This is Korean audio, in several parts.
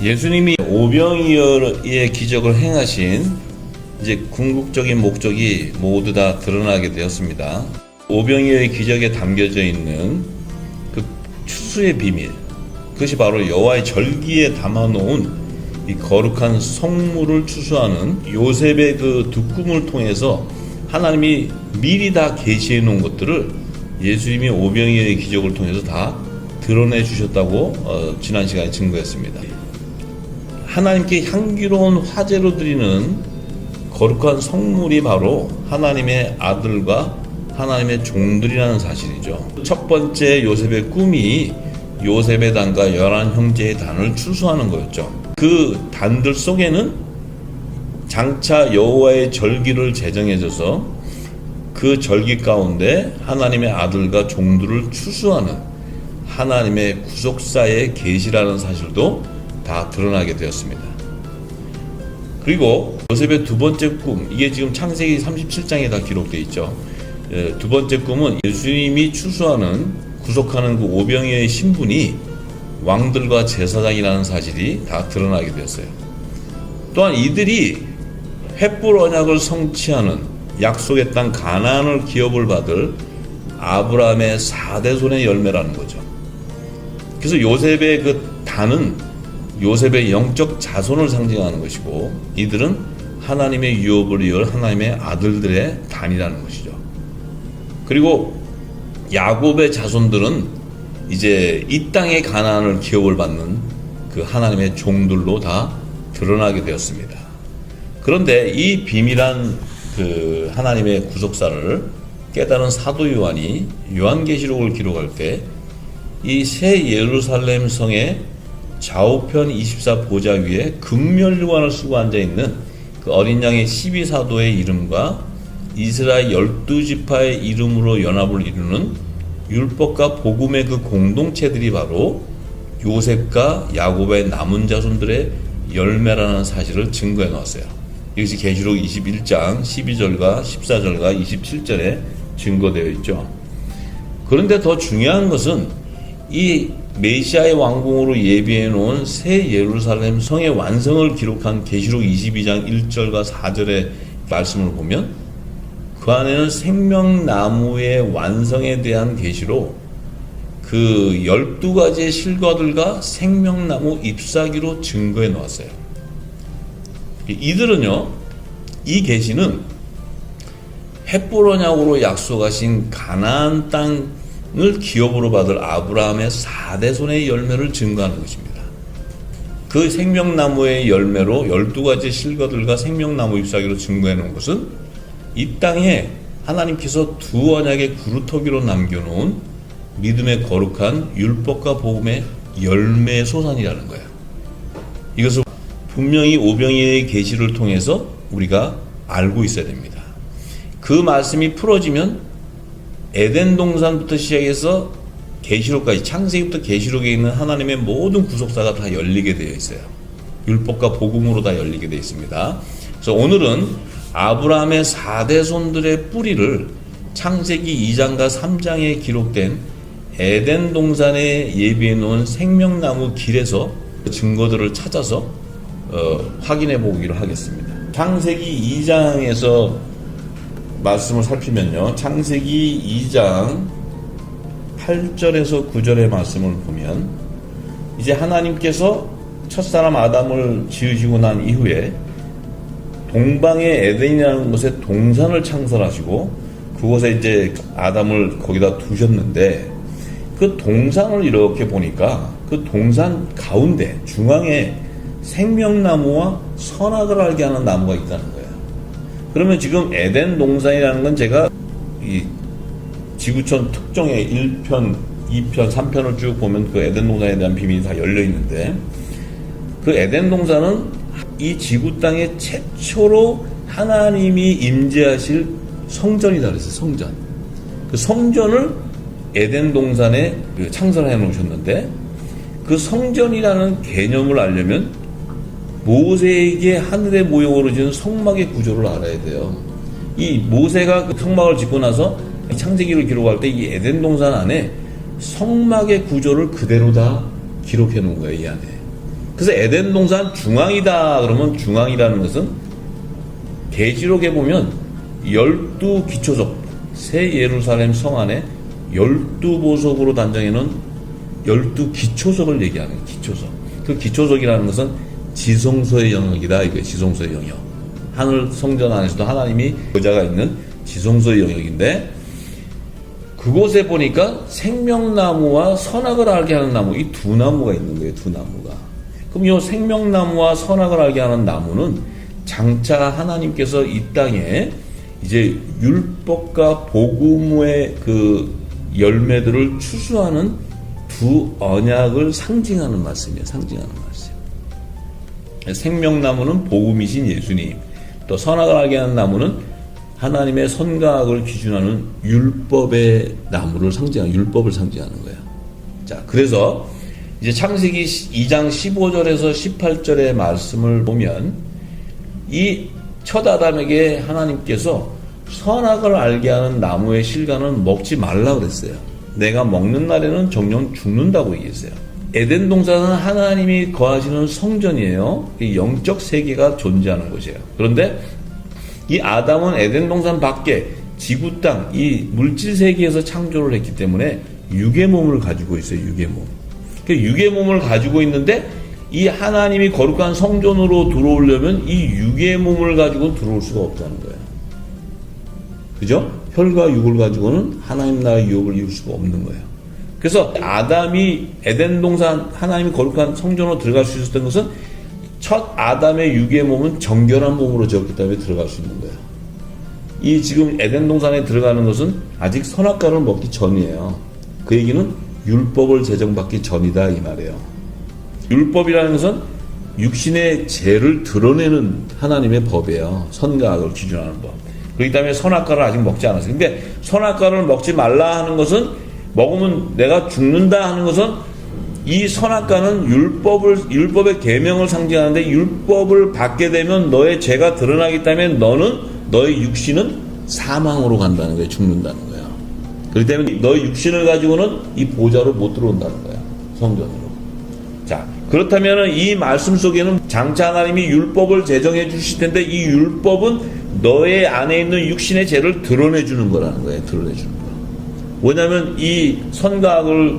예수님이 오병이어의 기적을 행하신 이제 궁극적인 목적이 모두 다 드러나게 되었습니다. 오병이어의 기적에 담겨져 있는 그 추수의 비밀, 그것이 바로 여호와의 절기에 담아놓은 이 거룩한 성물을 추수하는 요셉의 그 두 꿈을 통해서 하나님이 미리 다 계시해 놓은 것들을 예수님이 오병이어의 기적을 통해서 다 드러내 주셨다고 지난 시간에 증거했습니다. 하나님께 향기로운 화제로 드리는 거룩한 성물이 바로 하나님의 아들과 하나님의 종들이라는 사실이죠. 첫 번째 요셉의 꿈이 요셉의 단과 11형제의 단을 추수하는 거였죠. 그 단들 속에는 장차 여호와의 절기를 제정해줘서 그 절기 가운데 하나님의 아들과 종들을 추수하는 하나님의 구속사의 계시라는 사실도 다 드러나게 되었습니다. 그리고 요셉의 두 번째 꿈, 이게 지금 창세기 37장에 다 기록되어 있죠. 두 번째 꿈은 예수님이 추수하는 구속하는 그 오병이어의 신분이 왕들과 제사장이라는 사실이 다 드러나게 되었어요. 또한 이들이 횃불 언약을 성취하는 약속의 땅 가나안을 기업을 받을 아브라함의 4대손의 열매라는 거죠. 그래서 요셉의 그 단은 요셉의 영적 자손을 상징하는 것이고, 이들은 하나님의 유업을 이을 하나님의 아들들의 단이라는 것이죠. 그리고 야곱의 자손들은 이제 이 땅의 가나안을 기업을 받는 그 하나님의 종들로 다 드러나게 되었습니다. 그런데 이 비밀한 그 하나님의 구속사를 깨달은 사도 요한이 요한계시록을 기록할 때 이 새 예루살렘 성의 좌우편 24 보좌 위에 금면류관을 쓰고 앉아있는 그 어린 양의 12사도의 이름과 이스라엘 12지파의 이름으로 연합을 이루는 율법과 복음의 그 공동체들이 바로 요셉과 야곱의 남은 자손들의 열매라는 사실을 증거해 놓았어요. 이것이 계시록 21장 12절과 14절과 27절에 증거되어 있죠. 그런데 더 중요한 것은 이 메시아의 왕궁으로 예비해 놓은 새 예루살렘 성의 완성을 기록한 계시록 22장 1절과 4절의 말씀을 보면 그 안에는 생명나무의 완성에 대한 계시로 그 12가지의 실과들과 생명나무 잎사귀로 증거해 놓았어요. 이들은요, 이 계시는 횃불 언약으로 약속하신 가나안 땅을 기업으로 받을 아브라함의 4대손의 열매를 증거하는 것입니다. 그 생명나무의 열매로 12가지 실과들과 생명나무 잎사귀로 증거해 놓은 것은 이 땅에 하나님께서 두 언약의 구루터기로 남겨놓은 믿음의 거룩한 율법과 복음의 열매의 소산이라는 거예요. 이것을 분명히 오병이어의 계시를 통해서 우리가 알고 있어야 됩니다. 그 말씀이 풀어지면 에덴 동산부터 시작해서 계시록까지, 창세기부터 계시록에 있는 하나님의 모든 구속사가 다 열리게 되어 있어요. 율법과 복음으로 다 열리게 되어 있습니다. 그래서 오늘은 아브라함의 4대손들의 뿌리를 창세기 2장과 3장에 기록된 에덴 동산에 예비해 놓은 생명나무 길에서 증거들을 찾아서 확인해 보기로 하겠습니다. 창세기 2장에서 말씀을 살피면요, 창세기 2장 8절에서 9절의 말씀을 보면 이제 하나님께서 첫사람 아담을 지으시고 난 이후에 동방의 에덴이라는 곳에 동산을 창설하시고 그곳에 이제 아담을 거기다 두셨는데, 그 동산을 이렇게 보니까 그 동산 가운데 중앙에 생명나무와 선악을 알게 하는 나무가 있다는 거예요. 그러면 지금 에덴 동산이라는 건 제가 이 지구촌 특종의 1편, 2편, 3편을 쭉 보면 그 에덴 동산에 대한 비밀이 다 열려 있는데, 그 에덴 동산은 이 지구 땅에 최초로 하나님이 임재하실 성전이다 그랬어요. 성전. 그 성전을 에덴 동산에 창설해 놓으셨는데, 그 성전이라는 개념을 알려면 모세에게 하늘의 모형으로 지은 성막의 구조를 알아야 돼요. 이 모세가 그 성막을 짓고 나서 창세기를 기록할 때 이 에덴 동산 안에 성막의 구조를 그대로 다 기록해 놓은 거예요, 이 안에. 그래서 에덴 동산 중앙이다 그러면 중앙이라는 것은 계시록에 보면 12기초석, 새 예루살렘 성 안에 12보석으로 단정해놓은 12기초석을 얘기하는 거예요. 기초석. 그 기초석이라는 것은 지성소의 영역이다. 이거예요. 지성소의 영역. 하늘 성전 안에서도 하나님이 보좌가 있는 지성소의 영역인데, 그곳에 보니까 생명나무와 선악을 알게 하는 나무, 이 두 나무가 있는 거예요. 두 나무가. 그럼 이 생명나무와 선악을 알게 하는 나무는 장차 하나님께서 이 땅에 이제 율법과 복음의 그 열매들을 추수하는 두 언약을 상징하는 말씀이에요. 상징하는 말씀. 생명나무는 복음이신 예수님, 또 선악을 알게 하는 나무는 하나님의 선과 악을 기준하는 율법의 나무를 상징하는, 율법을 상징하는 거예요. 자, 그래서 이제 창세기 2장 15절에서 18절의 말씀을 보면 이 첫 아담에게 하나님께서 선악을 알게 하는 나무의 실과는 먹지 말라 그랬어요. 내가 먹는 날에는 정령 죽는다고 얘기했어요. 에덴 동산은 하나님이 거하시는 성전이에요. 이 영적 세계가 존재하는 곳이에요. 그런데 이 아담은 에덴 동산 밖에 지구 땅, 이 물질 세계에서 창조를 했기 때문에 육의 몸을 가지고 있어요. 육의 몸. 그 육의 몸을 가지고 있는데 이 하나님이 거룩한 성전으로 들어오려면 이 육의 몸을 가지고 들어올 수가 없다는 거예요. 그죠? 혈과 육을 가지고는 하나님 나라의 유업을 이룰 수가 없는 거예요. 그래서 아담이 에덴 동산 하나님이 거룩한 성전으로 들어갈 수 있었던 것은 첫 아담의 육의 몸은 정결한 몸으로 지었기 때문에 들어갈 수 있는 거예요. 이 지금 에덴 동산에 들어가는 것은 아직 선악과를 먹기 전이에요. 그 얘기는 율법을 제정받기 전이다 이 말이에요. 율법이라는 것은 육신의 죄를 드러내는 하나님의 법이에요. 선과 악을 기준하는 법. 그렇기 때문에 선악과를 아직 먹지 않았어요. 근데 선악과를 먹지 말라 하는 것은, 먹으면 내가 죽는다 하는 것은, 이 선악과는 율법의 계명을 상징하는데, 율법을 받게 되면 너의 죄가 드러나기 때문에 너의 육신은 사망으로 간다는 거예요. 죽는다는 거예요. 그렇기 때문에 너의 육신을 가지고는 이 보좌로 못 들어온다는 거예요. 성전으로. 자, 그렇다면 이 말씀 속에는 장차 하나님이 율법을 제정해 주실 텐데, 이 율법은 너의 안에 있는 육신의 죄를 드러내 주는 거라는 거예요. 드러내 주는 거. 왜냐하면 이 선과 악을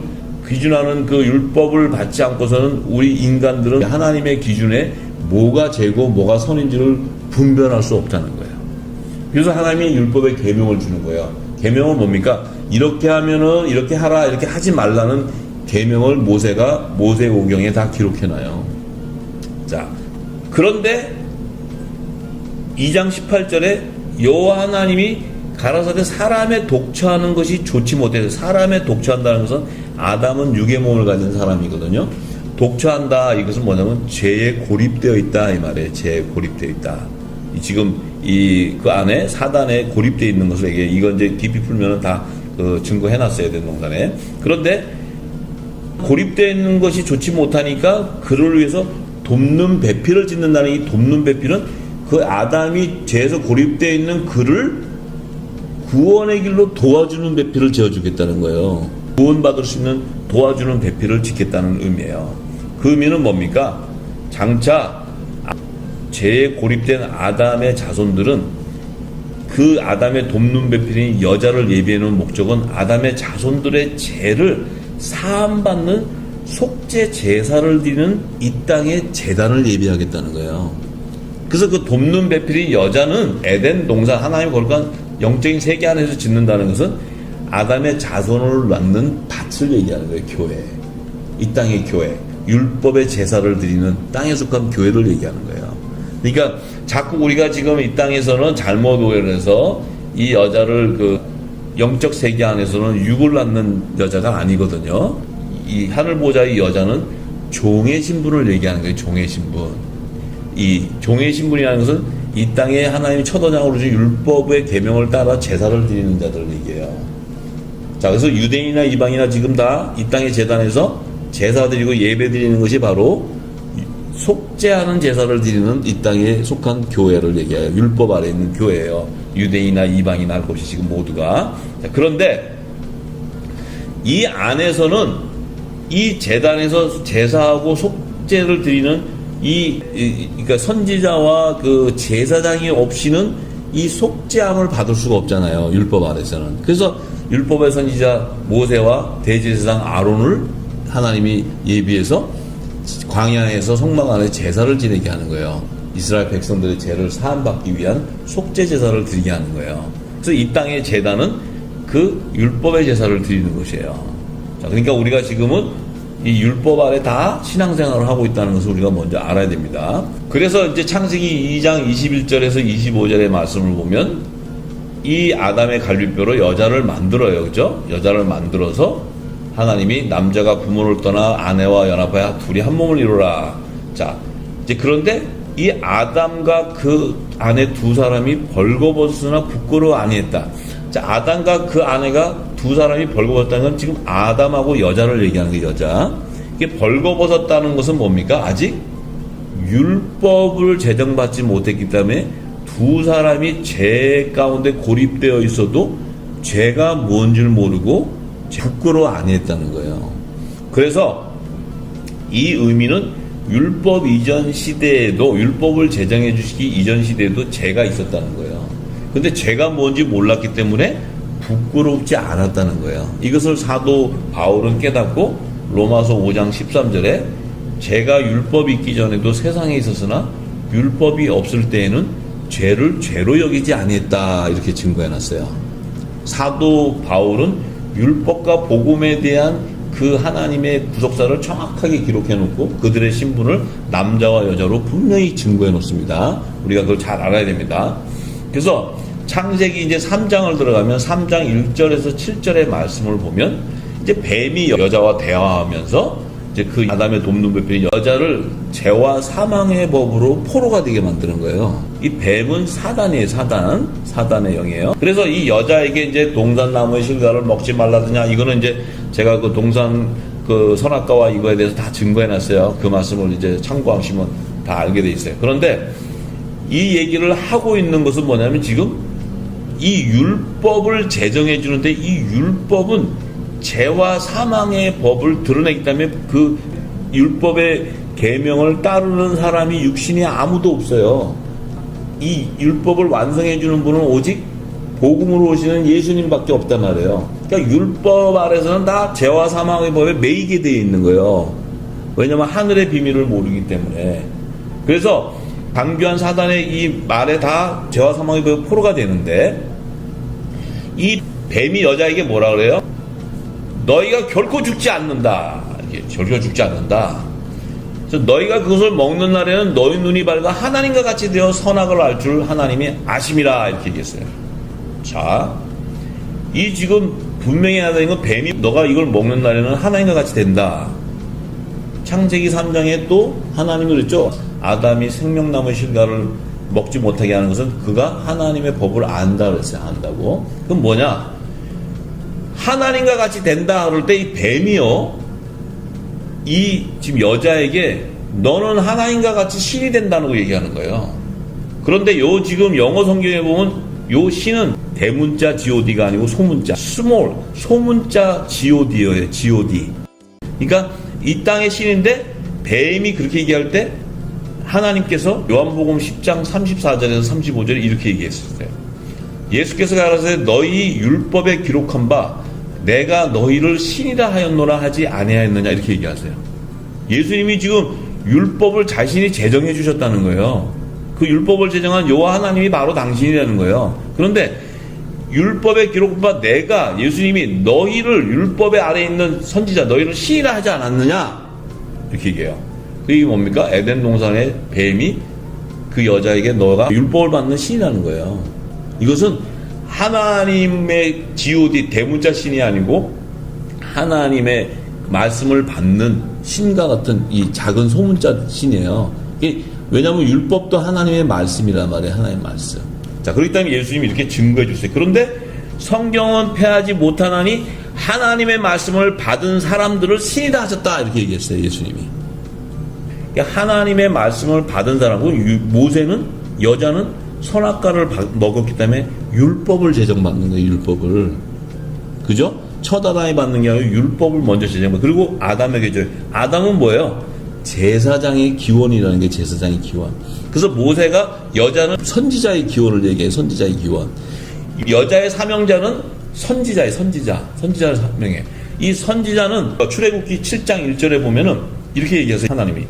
기준하는 그 율법을 받지 않고서는 우리 인간들은 하나님의 기준에 뭐가 죄고 뭐가 선인지를 분별할 수 없다는 거예요. 그래서 하나님이 율법의 계명을 주는 거예요. 계명은 뭡니까? 이렇게 하면은 이렇게 하라, 이렇게 하지 말라는 계명을 모세오경에 다 기록해놔요. 자, 그런데 2장 18절에 여호와 하나님이 가라사대 사람의 독처하는 것이 좋지 못해서, 사람의 독처한다는 것은 아담은 육의 몸을 가진 사람이거든요. 독처한다, 이것은 뭐냐면 죄에 고립되어 있다 이 말이에요. 죄에 고립되어 있다. 지금 그 안에 사단에 고립되어 있는 것을 이건 이제 깊이 풀면은 다 증거해놨어야 되는 동산에. 그런데 고립되어 있는 것이 좋지 못하니까 그를 위해서 돕는 배필을 짓는다는, 이 돕는 배필은 그 아담이 죄에서 고립되어 있는 그를 구원의 길로 도와주는 배필을 지어주겠다는 거예요. 구원받을 수 있는 도와주는 배필을 짓겠다는 의미예요. 그 의미는 뭡니까? 장차 죄에 고립된 아담의 자손들은, 그 아담의 돕는 배필인 여자를 예비해 놓은 목적은 아담의 자손들의 죄를 사함받는 속죄 제사를 드리는 이 땅의 제단을 예비하겠다는 거예요. 그래서 그 돕는 배필인 여자는 에덴 동산, 하나님 거룩한 영적인 세계 안에서 짓는다는 것은 아담의 자손을 낳는 밭을 얘기하는 거예요. 교회. 이 땅의 교회. 율법의 제사를 드리는 땅에 속한 교회를 얘기하는 거예요. 그러니까 자꾸 우리가 지금 이 땅에서는 잘못 오해를 해서 이 여자를 그 영적 세계 안에서는 육을 낳는 여자가 아니거든요. 이 하늘보좌의 여자는 종의 신분을 얘기하는 거예요. 종의 신분. 이 종의 신분이라는 것은 이 땅에 하나님이 첫 언약으로 주신 율법의 계명을 따라 제사를 드리는 자들을 얘기해요. 자, 그래서 유대인이나 이방이나 지금 다 이 땅의 제단에서 제사 드리고 예배 드리는 것이 바로 속죄하는 제사를 드리는 이 땅에 속한 교회를 얘기해요. 율법 아래 있는 교회예요. 유대인이나 이방이나 할 것 없이 지금 모두가. 자, 그런데 이 안에서는 이 제단에서 제사하고 속죄를 드리는 그러니까 선지자와 그 제사장이 없이는 이 속죄함을 받을 수가 없잖아요. 율법 아래서는. 그래서 율법의 선지자 모세와 대제사장 아론을 하나님이 예비해서 광야에서 성막 안에 제사를 지내게 하는 거예요. 이스라엘 백성들의 죄를 사함받기 위한 속죄 제사를 드리게 하는 거예요. 그래서 이 땅의 제단은 그 율법의 제사를 드리는 것이에요. 자, 그러니까 우리가 지금은 이 율법 아래 다 신앙생활을 하고 있다는 것을 우리가 먼저 알아야 됩니다. 그래서 이제 창세기 2장 21절에서 25절의 말씀을 보면 이 아담의 갈비뼈로 여자를 만들어요. 그죠? 여자를 만들어서 하나님이 남자가 부모를 떠나 아내와 연합하여 둘이 한 몸을 이루라. 자, 이제 그런데 이 아담과 그 아내 두 사람이 벌거벗으나 부끄러워 아니했다. 자, 아담과 그 아내가 두 사람이 벌거벗었다는 건 지금 아담하고 여자를 얘기하는 게 여자. 이게 벌거벗었다는 것은 뭡니까? 아직 율법을 제정받지 못했기 때문에 두 사람이 죄 가운데 고립되어 있어도 죄가 뭔지를 모르고 부끄러워 아니했다는 거예요. 그래서 이 의미는 율법 이전 시대에도 율법을 제정해 주시기 이전 시대에도 죄가 있었다는 거예요. 근데 죄가 뭔지 몰랐기 때문에 부끄럽지 않았다는 거예요. 이것을 사도 바울은 깨닫고 로마서 5장 13절에 죄가 율법이 있기 전에도 세상에 있었으나 율법이 없을 때에는 죄를 죄로 여기지 아니했다 이렇게 증거해놨어요. 사도 바울은 율법과 복음에 대한 그 하나님의 구속사를 정확하게 기록해놓고 그들의 신분을 남자와 여자로 분명히 증거해놓습니다. 우리가 그걸 잘 알아야 됩니다. 그래서 창세기 이제 3장을 들어가면 3장 1절에서 7절의 말씀을 보면 이제 뱀이 여자와 대화하면서 이제 그 아담의 돕는 배편이 여자를 죄와 사망의 법으로 포로가 되게 만드는 거예요. 이 뱀은 사단이에요. 사단의 영이에요. 그래서 이 여자에게 이제 동산나무의 실과를 먹지 말라더냐, 이거는 이제 제가 그 동산 그 선악과와 이거에 대해서 다 증거해놨어요. 그 말씀을 이제 참고하시면 다 알게 돼 있어요. 그런데 이 얘기를 하고 있는 것은 뭐냐면 지금 이 율법을 제정해 주는데 이 율법은 죄와 사망의 법을 드러내기 때문에 그 율법의 계명을 따르는 사람이 육신이 아무도 없어요. 이 율법을 완성해 주는 분은 오직 복음으로 오시는 예수님밖에 없단 말이에요. 그러니까 율법 아래서는 다 죄와 사망의 법에 매이게 되어 있는 거예요. 왜냐하면 하늘의 비밀을 모르기 때문에. 그래서 강교한 사단의 이 말에 다 죄와 사망의 법에 포로가 되는데 이 뱀이 여자에게 뭐라 그래요? 너희가 결코 죽지 않는다. 결코 죽지 않는다. 그래서 너희가 그것을 먹는 날에는 너희 눈이 밝아 하나님과 같이 되어 선악을 알 줄 하나님이 아심이라 이렇게 얘기했어요. 자, 이 지금 분명히 하는 건 뱀이 너가 이걸 먹는 날에는 하나님과 같이 된다. 창세기 3장에 또 하나님이 그랬죠. 아담이 생명나무의 실과를 먹지 못하게 하는 것은 그가 하나님의 법을 안다 그랬어요. 안다고. 그럼 뭐냐? 하나님과 같이 된다 그럴 때 이 뱀이요, 이 지금 여자에게 너는 하나님과 같이 신이 된다는 거 얘기하는 거예요. 그런데 요 지금 영어 성경에 보면 요 신은 대문자 god가 아니고 소문자 small 소문자 god예요. god. 그러니까 이 땅의 신인데 뱀이 그렇게 얘기할 때 하나님께서 요한복음 10장 34절에서 35절에 이렇게 얘기했었어요. 예수께서 가라사대 너희 율법에 기록한 바 내가 너희를 신이라 하였노라 하지 아니하였느냐 이렇게 얘기하세요. 예수님이 지금 율법을 자신이 제정해 주셨다는 거예요. 그 율법을 제정한 여호와 하나님이 바로 당신이라는 거예요. 그런데 율법에 기록한 바 내가 예수님이 너희를 율법의 아래에 있는 선지자 너희를 신이라 하지 않았느냐 이렇게 얘기해요. 그게 뭡니까? 에덴 동산의 뱀이 그 여자에게 너가 율법을 받는 신이라는 거예요. 이것은 하나님의 god 대문자 신이 아니고 하나님의 말씀을 받는 신과 같은 이 작은 소문자 신이에요. 왜냐하면 율법도 하나님의 말씀이란 말이에요. 하나님의 말씀. 자, 그렇기 때문에 예수님이 이렇게 증거해 주세요. 그런데 성경은 패하지 못하나니 하나님의 말씀을 받은 사람들을 신이다 하셨다 이렇게 얘기했어요. 예수님이. 그러니까 하나님의 말씀을 받은 사람은 모세는 여자는 선악과를 먹었기 때문에 율법을 제정받는 거예요. 율법을. 그죠? 첫 아담이 받는 게 아니라 율법을 먼저 제정받고 그리고 아담에게 줘요. 아담은 뭐예요? 제사장의 기원이라는 게 제사장의 기원. 그래서 모세가 여자는 선지자의 기원을 얘기해요. 선지자의 기원. 여자의 사명자는 선지자의 선지자를 사명해. 이 선지자는 출애굽기 7장 1절에 보면은 이렇게 얘기하세요. 하나님이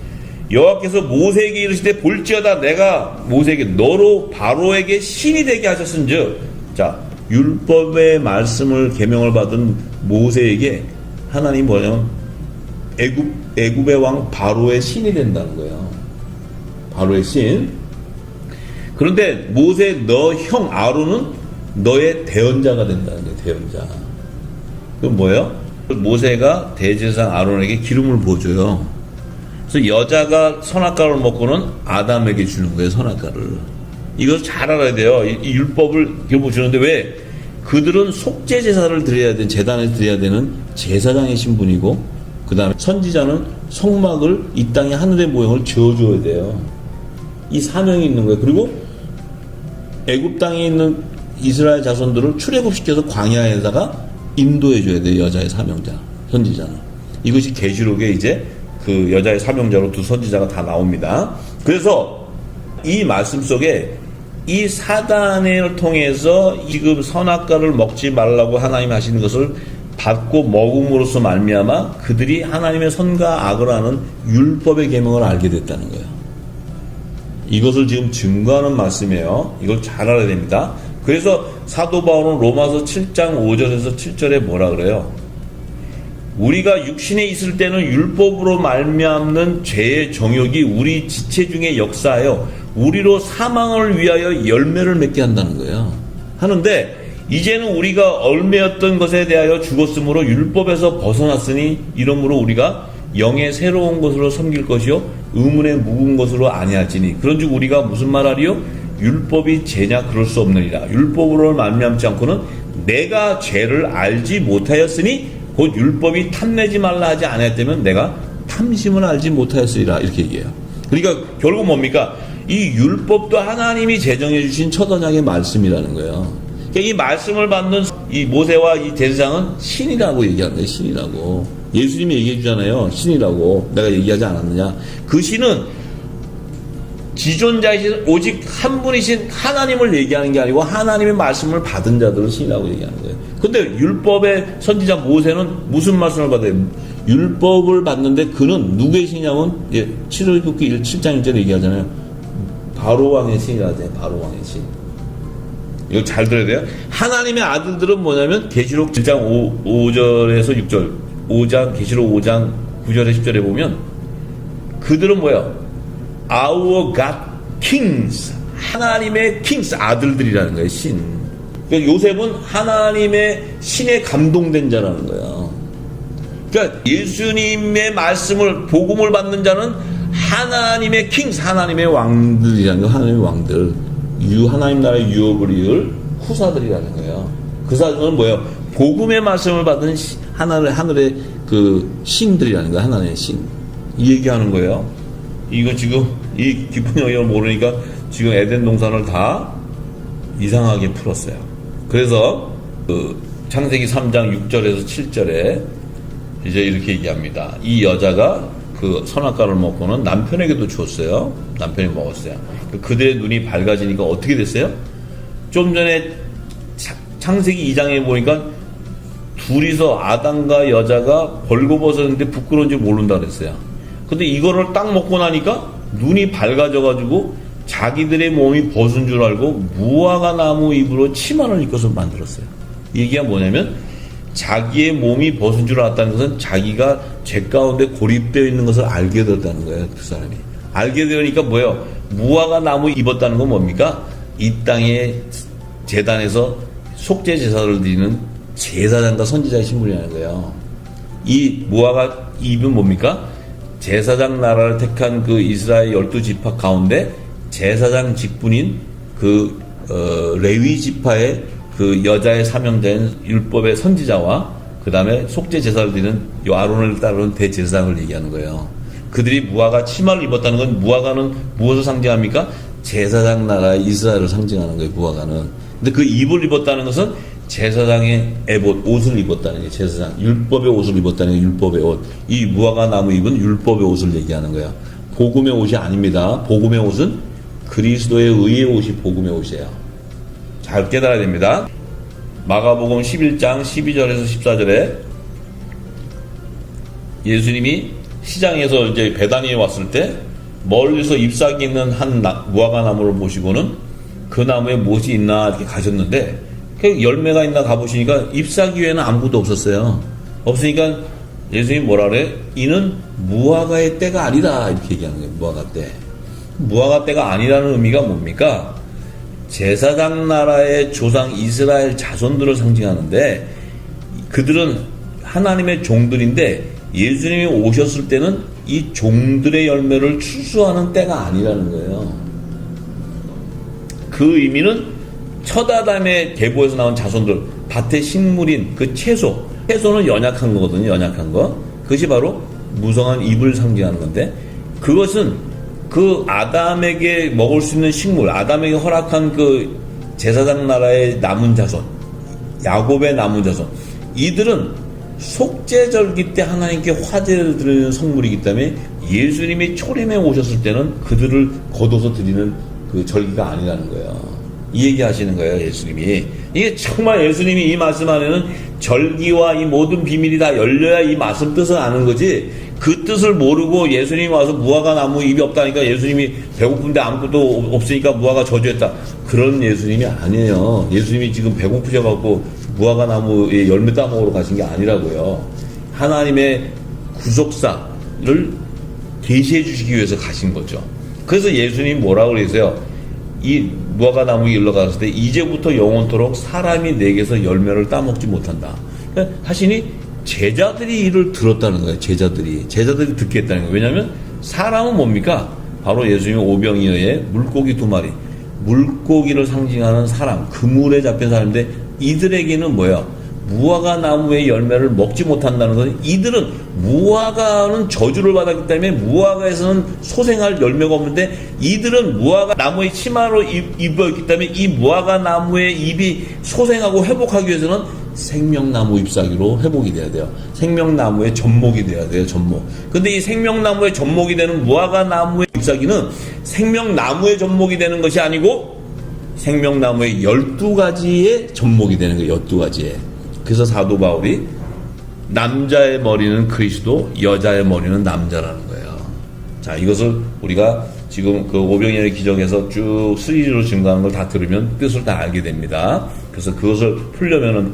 여호와께서 모세에게 이르시되 볼지어다 내가 모세에게 너로 바로에게 신이 되게 하셨은즉, 자, 율법의 말씀을 계명을 받은 모세에게 하나님이 뭐냐면 애굽의 왕 바로의 신이 된다는 거예요. 바로의 신. 그런데 모세 너 형 아론은 너의 대언자가 된다는 거예요. 대언자. 그건 뭐예요? 모세가 대제사장 아론에게 기름을 부어줘요. 그래서 여자가 선악과를 먹고는 아담에게 주는 거예요. 선악과를. 이걸 잘 알아야 돼요. 이 율법을 결국 주는데 왜? 그들은 속죄 제사를 드려야 되는, 제단에 드려야 되는 제사장의 신분이고, 그 다음에 선지자는 성막을, 이 땅의 하늘의 모형을 지어줘야 돼요. 이 사명이 있는 거예요. 그리고 애굽 땅에 있는 이스라엘 자손들을 출애굽시켜서 광야에다가 인도해줘야 돼요. 여자의 사명자, 선지자는. 이것이 계시록에 이제 그 여자의 사명자로 두 선지자가 다 나옵니다. 그래서 이 말씀 속에 이 사단을 통해서 지금 선악과를 먹지 말라고 하나님 하시는 것을 받고 먹음으로써 말미암아 그들이 하나님의 선과 악을 아는 율법의 계명을 알게 됐다는 거예요. 이것을 지금 증거하는 말씀이에요. 이걸 잘 알아야 됩니다. 그래서 사도 바울은 로마서 7장 5절에서 7절에 뭐라 그래요? 우리가 육신에 있을 때는 율법으로 말미암는 죄의 정욕이 우리 지체 중에 역사하여 우리로 사망을 위하여 열매를 맺게 한다는 거예요. 하는데 이제는 우리가 얼매였던 것에 대하여 죽었으므로 율법에서 벗어났으니 이러므로 우리가 영의 새로운 것으로 섬길 것이요 의문의 묵은 것으로 아니할지니 그런즉 우리가 무슨 말하리요? 율법이 죄냐? 그럴 수 없느니라. 율법으로 말미암지 않고는 내가 죄를 알지 못하였으니 곧 율법이 탐내지 말라 하지 않았다면 내가 탐심을 알지 못하였으리라. 이렇게 얘기해요. 그러니까 결국 뭡니까? 이 율법도 하나님이 제정해 주신 첫 언약의 말씀이라는 거예요. 그러니까 이 말씀을 받는 이 모세와 이 제사장은 신이라고 얘기하는 거예요. 신이라고. 예수님이 얘기해 주잖아요. 신이라고. 내가 얘기하지 않았느냐. 그 신은 지존자이신 오직 한 분이신 하나님을 얘기하는 게 아니고 하나님의 말씀을 받은 자들을 신이라고 얘기하는 거예요. 근데 율법의 선지자 모세는 무슨 말씀을 받아요? 율법을 받는데 그는 누구의 신이냐면 출애굽기 7장 1절에 얘기하잖아요. 바로 왕의 신이라죠. 바로 왕의 신. 이거 잘 들어야 돼요. 하나님의 아들들은 뭐냐면 계시록 7장 5절에서 6절, 5장 계시록 5장 9절에 10절에 보면 그들은 뭐예요? Our God Kings, 하나님의 Kings 아들들이라는 거예요. 신. 그러니까 요셉은 하나님의 신에 감동된 자라는 거예요. 그러니까 예수님의 말씀을 복음을 받는 자는 하나님의 Kings, 하나님의 왕들이라는 거예요. 하나님의 왕들, 하나님 나라의 유업을 이을 후사들이라는 거예요. 그 사람은 뭐예요? 복음의 말씀을 받은 하늘의 그 신들이라는 거예요. 하나님의 신. 이 얘기하는 거예요. 이거 지금 이 깊은 영역을 모르니까 지금 에덴 동산을 다 이상하게 풀었어요. 그래서 그 창세기 3장 6절에서 7절에 이제 이렇게 얘기합니다. 이 여자가 그 선악과를 먹고는 남편에게도 줬어요. 남편이 먹었어요. 그들의 눈이 밝아지니까 어떻게 됐어요? 좀 전에 창세기 2장에 보니까 둘이서 아담과 여자가 벌거벗었는데 부끄러운지 모른다 그랬어요. 근데 이거를 딱 먹고 나니까 눈이 밝아져가지고 자기들의 몸이 벗은 줄 알고 무화과 나무 잎으로 치마를 입고서 만들었어요. 이 얘기가 뭐냐면 자기의 몸이 벗은 줄 알았다는 것은 자기가 죄 가운데 고립되어 있는 것을 알게 되었다는 거예요. 그 사람이. 알게 되니까 뭐예요? 무화과 나무 입었다는 건 뭡니까? 이 땅의 제단에서 속죄 제사를 드리는 제사장과 선지자의 신분이라는 거예요. 이 무화과 잎은 뭡니까? 제사장 나라를 택한 그 이스라엘 12지파 가운데 제사장 직분인 그 레위 지파의 그 여자의 사명자인 율법의 선지자와 그 다음에 속죄 제사를 드리는 요 아론을 따르는 대제사장을 얘기하는 거예요. 그들이 무화과 치마를 입었다는 건 무화과는 무엇을 상징합니까? 제사장 나라의 이스라엘을 상징하는 거예요. 무화과는. 근데 그 잎을 입었다는 것은 제사장의 에봇 옷을 입었다는 게 제사장 율법의 옷을 입었다는 게 율법의 옷. 이 무화과 나무 입은 율법의 옷을 얘기하는 거야. 복음의 옷이 아닙니다. 복음의 옷은 그리스도의 의의 옷이 복음의 옷이에요. 잘 깨달아야 됩니다. 마가복음 11장 12절에서 14절에 예수님이 시장에서 이제 베다니에 왔을 때 멀리서 잎사귀 있는 한 무화과 나무를 보시고는 그 나무에 무엇이 있나 이렇게 가셨는데 열매가 있나 가보시니까 잎사귀 외에는 아무것도 없었어요. 없으니까 예수님이 뭐라 그래? 이는 무화과의 때가 아니다 이렇게 얘기하는 거예요. 무화과 때. 무화과 때가 아니라는 의미가 뭡니까? 제사장 나라의 조상 이스라엘 자손들을 상징하는데 그들은 하나님의 종들인데 예수님이 오셨을 때는 이 종들의 열매를 추수하는 때가 아니라는 거예요. 그 의미는 첫 아담의 계보에서 나온 자손들, 밭의 식물인 그 채소는 연약한 거거든요. 연약한 거. 그것이 바로 무성한 잎을 상징하는 건데 그것은 그 아담에게 먹을 수 있는 식물, 아담에게 허락한 그 제사장 나라의 남은 자손, 야곱의 남은 자손, 이들은 속죄절기 때 하나님께 화제를 드리는 성물이기 때문에 예수님이 초림에 오셨을 때는 그들을 거둬서 드리는 그 절기가 아니라는 거예요. 이 얘기 하시는 거예요, 예수님이. 이게 정말 예수님이 이 말씀 안에는 절기와 이 모든 비밀이 다 열려야 이 말씀 뜻을 아는 거지, 그 뜻을 모르고 예수님이 와서 무화과 나무 잎이 없다니까 예수님이 배고픈데 아무것도 없으니까 무화과 저주했다. 그런 예수님이 아니에요. 예수님이 지금 배고프셔갖고 무화과 나무에 열매 따먹으러 가신 게 아니라고요. 하나님의 구속사를 계시해 주시기 위해서 가신 거죠. 그래서 예수님이 뭐라고 그러세요? 이 무화과 나무에 일러갔을 때 이제부터 영원토록 사람이 내게서 열매를 따먹지 못한다. 그러니까 하시니 제자들이 이를 들었다는 거예요. 제자들이 듣겠다는 거예요. 왜냐하면 사람은 뭡니까? 바로 예수님의 오병이어의 물고기 2마리, 물고기를 상징하는 사람, 그물에 잡힌 사람인데 이들에게는 뭐야? 무화과 나무의 열매를 먹지 못한다는 것은 이들은 무화과는 저주를 받았기 때문에 무화과에서는 소생할 열매가 없는데 이들은 무화과 나무의 치마로 입었기 때문에 이 무화과 나무의 잎이 소생하고 회복하기 위해서는 생명나무 잎사귀로 회복이 돼야 돼요. 생명나무의 접목이 돼야 돼요. 접목. 근데 이 생명나무의 접목이 되는 무화과 나무의 잎사귀는 생명나무의 접목이 되는 것이 아니고 생명나무의 12가지의 접목이 되는 거예요. 12가지의. 그래서 사도 바울이 남자의 머리는 그리스도, 여자의 머리는 남자라는 거예요. 자, 이것을 우리가 지금 그 오병이어의 기적에서 쭉 시리즈로 증거하는 걸 다 들으면 뜻을 다 알게 됩니다. 그래서 그것을 풀려면은